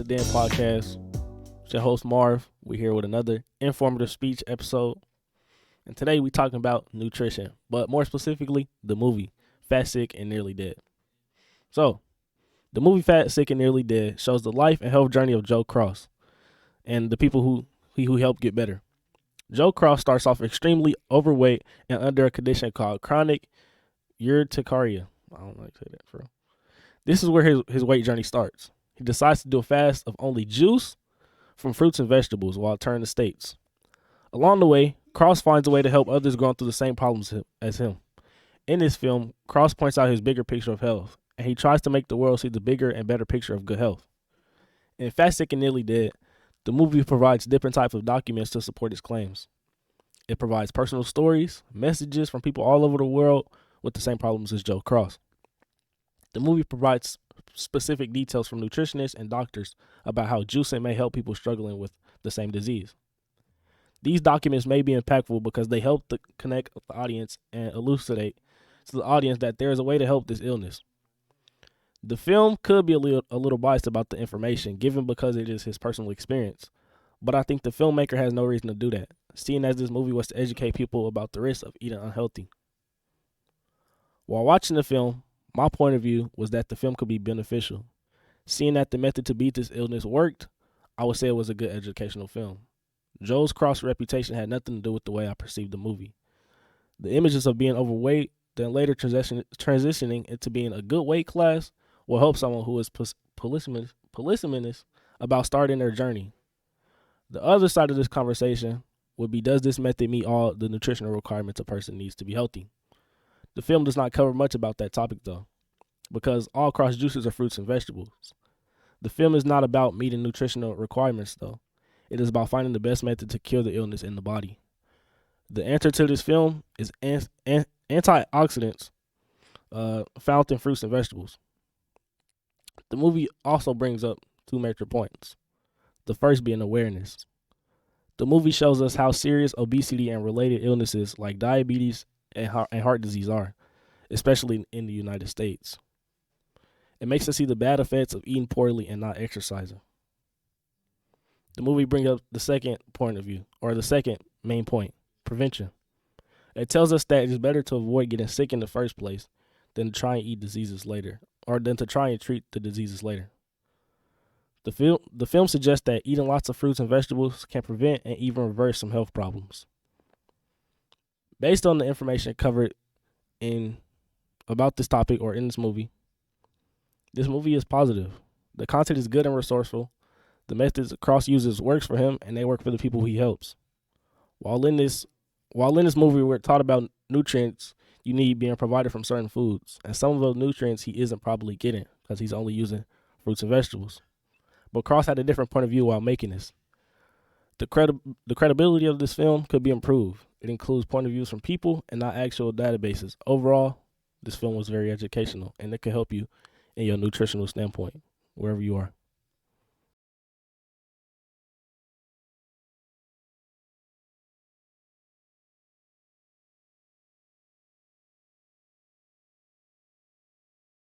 the Den podcast. It's your host Marv. We're here with another informative speech episode. And today we're talking about nutrition, but more specifically, the movie Fat, Sick, and Nearly Dead. So, the movie Fat, Sick, and Nearly Dead shows the life and health journey of Joe Cross and the people who helped get better. Joe Cross starts off extremely overweight and under a condition called chronic urticaria. I don't like to say that for real. This is where his weight journey starts. He decides to do a fast of only juice from fruits and vegetables while touring the states. Along the way, Cross finds a way to help others going through the same problems as him. In this film, Cross points out his bigger picture of health, and he tries to make the world see the bigger and better picture of good health. In Fat, Sick, and Nearly Dead, the movie provides different types of documents to support its claims. It provides personal stories, messages from people all over the world with the same problems as Joe Cross. The movie provides specific details from nutritionists and doctors about how juicing may help people struggling with the same disease. These documents may be impactful because they help to connect with the audience and elucidate to the audience that there is a way to help this illness. The film could be a little biased about the information given because it is his personal experience, but I think the filmmaker has no reason to do that, seeing as this movie was to educate people about the risks of eating unhealthy. While watching the film, my point of view was that the film could be beneficial. Seeing that the method to beat this illness worked, I would say it was a good educational film. Joe's Cross reputation had nothing to do with the way I perceived the movie. The images of being overweight, then later transitioning into being a good weight class, will help someone who is polyseminous about starting their journey. The other side of this conversation would be, does this method meet all the nutritional requirements a person needs to be healthy? The film does not cover much about that topic though, because all Cross juices are fruits and vegetables. The film is not about meeting nutritional requirements though. It is about finding the best method to cure the illness in the body. The answer to this film is antioxidants found in fruits and vegetables. The movie also brings up two major points. The first being awareness. The movie shows us how serious obesity and related illnesses like diabetes and heart disease are, especially in the United States. It makes us see the bad effects of eating poorly and not exercising. The movie brings up the second point of view, or the second main point, prevention. It tells us that it is better to avoid getting sick in the first place than to try and eat diseases later, or than to try and treat the diseases later. The film suggests that eating lots of fruits and vegetables can prevent and even reverse some health problems. Based on the information covered about this topic or in this movie is positive. The content is good and resourceful. The methods Cross uses works for him, and they work for the people he helps. While in this movie we're taught about nutrients you need being provided from certain foods, and some of those nutrients he isn't probably getting because he's only using fruits and vegetables. But Cross had a different point of view while making this. The credibility of this film could be improved. It includes point of views from people and not actual databases. Overall, this film was very educational, and it could help you in your nutritional standpoint, wherever you are.